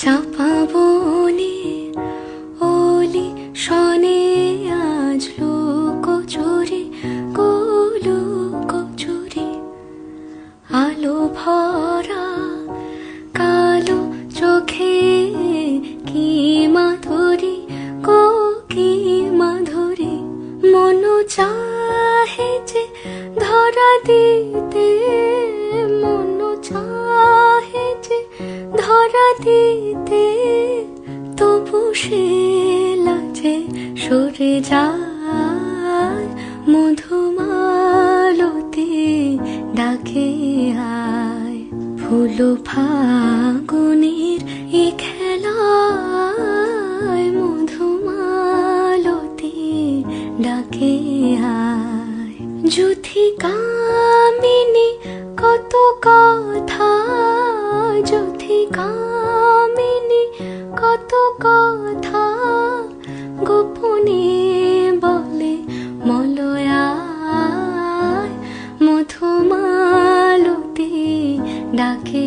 চাপা বনে ওলি শনে আজ লুকোচুরি লুকোচুরি আলো ভরা কালো চোখে কি মাধুরী কি মাধুরী মন চাহে যে ধরা দিতে মন চাহে যে ধরা দিতে তবু সে লাজে সরে যায় মধুমালতি ডাকে আয় ফুল ফাগুনের এ খেলায় মধুমালতি ডাকে আয় যুথি কামিনী কত কথা যুথি কামিনী কত কথা গোপনে বলে মলয়ায় মধুমালতি ডাকে।